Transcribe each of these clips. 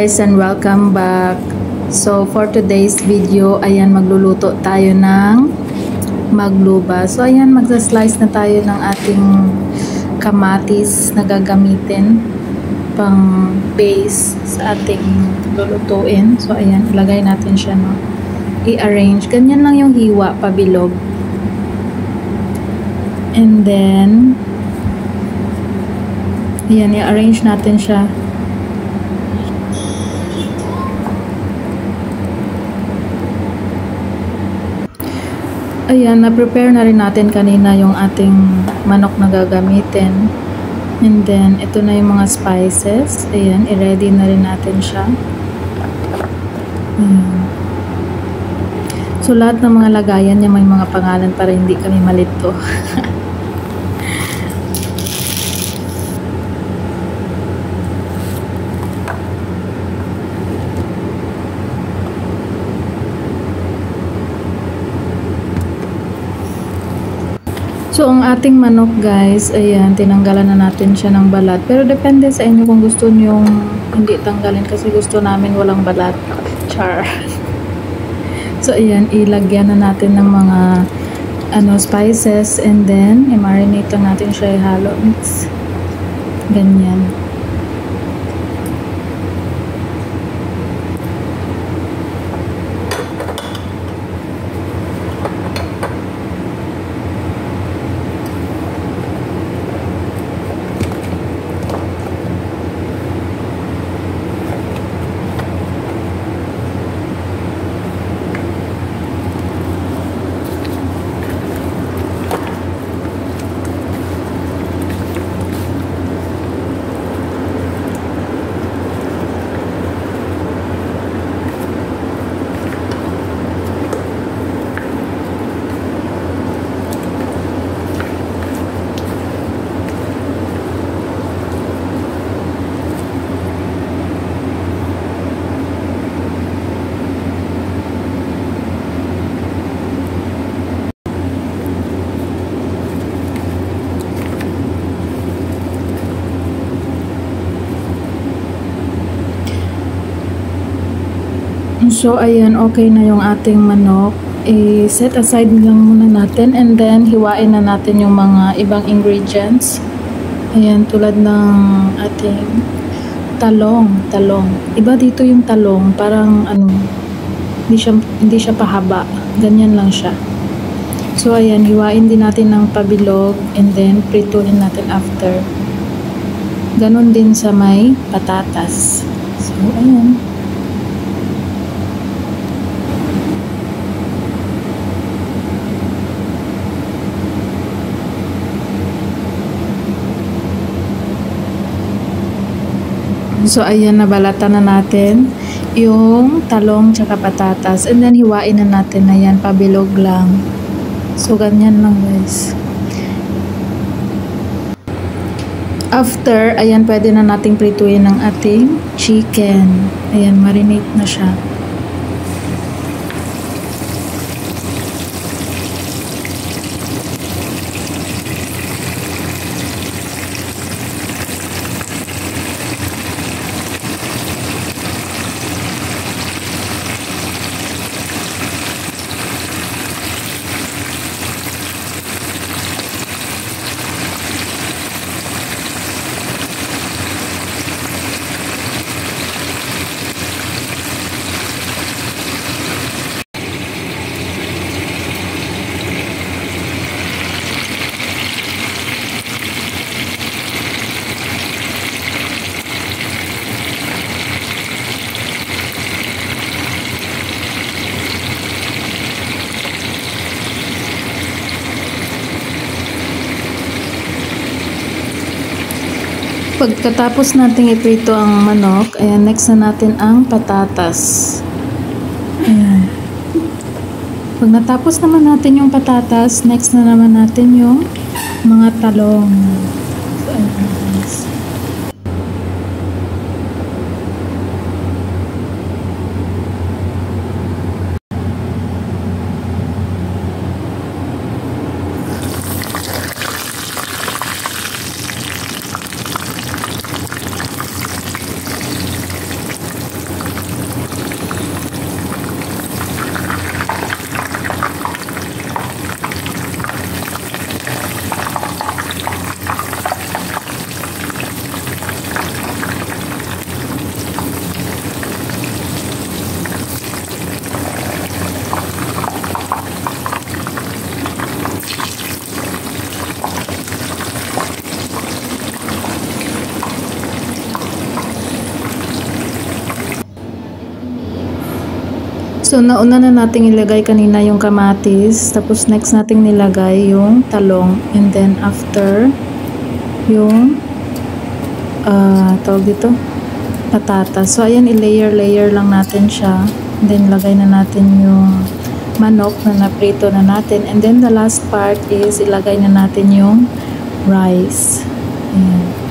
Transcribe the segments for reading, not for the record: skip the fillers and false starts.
guys and welcome back. So for today's video, ayan magluluto tayo ng magluba. So ayan magsa-slice na tayo ng ating kamatis na gagamitin pang base sa ating lulutuin. So ayan, ilagay natin siya, no. I-arrange. Ganyan lang yung hiwa, pabilog. And then ayan, i-arrange natin siya. Ayan, na-prepare na rin natin kanina yung ating manok na gagamitin. And then, ito na yung mga spices. Ayan, i-ready na rin natin siya. Ayan. So, lahat ng mga lagayan niya may mga pangalan para hindi kami malito. So, ang ating manok guys, ayan, tinanggalan na natin siya ng balat. Pero depende sa inyo kung gusto nyo hindi tanggalin kasi gusto namin walang balat. Char. So, ayan, ilagyan na natin ng mga spices and then i-marinate natin siya, ihalo, mix. Ganyan. So, ayan, okay na yung ating manok. I-set aside lang muna natin and then hiwain na natin yung mga ibang ingredients. Ayan, tulad ng ating talong. Iba dito yung talong, parang hindi siya pahaba. Ganyan lang siya. So, ayan, hiwain din natin ng pabilog and then prituhin natin after. Ganon din sa may patatas. So, ayan. So, ayan, nabalatan na natin yung talong tsaka patatas. And then, hiwain na natin na yan, pabilog lang. So, ganyan lang, guys. After, ayan, pwede na nating prituin ng ating chicken. Ayan, marinate na siya. Pagkatapos nating iprito ang manok, ayan, next na natin ang patatas. Ayan. Pag natapos naman natin yung patatas, next na naman natin yung mga talong. So, ayan, guys. So, nauna na nating ilagay kanina yung kamatis. Tapos, next nating nilagay yung talong. And then, after, yung, tawag dito, patatas. So, ayan, i-layer lang natin siya. And then, lagay na natin yung manok na naprito na natin. And then, the last part is, ilagay na natin yung rice. Ayan.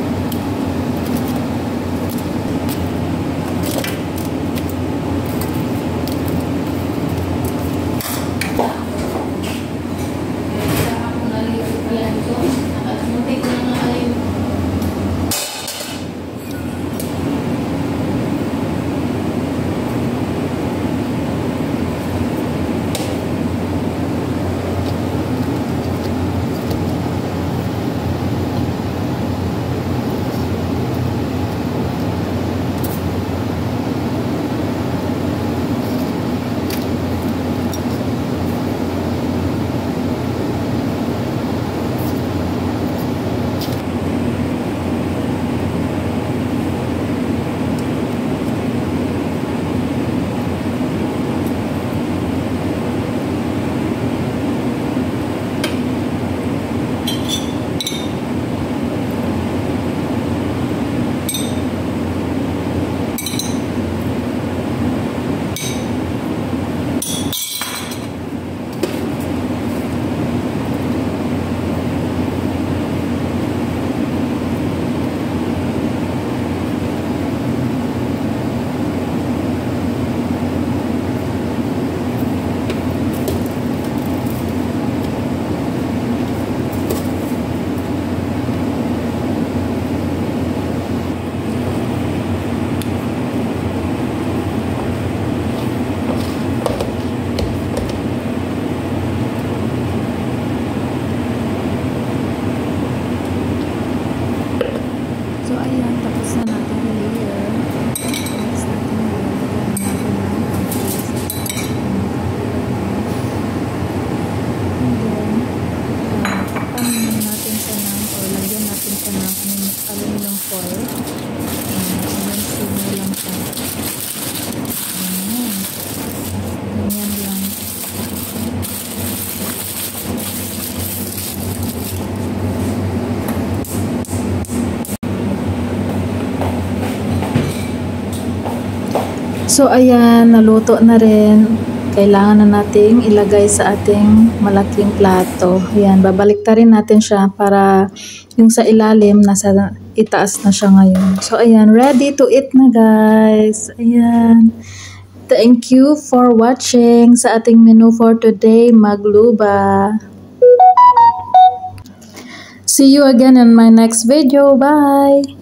So, ayan, naluto na rin. Kailangan na nating ilagay sa ating malaking plato. Ayan, babalik ta rin natin siya para yung sa ilalim, nasa itaas na siya ngayon. So, ayan, ready to eat na, guys. Ayan. Thank you for watching sa ating menu for today, Magluba. See you again in my next video. Bye!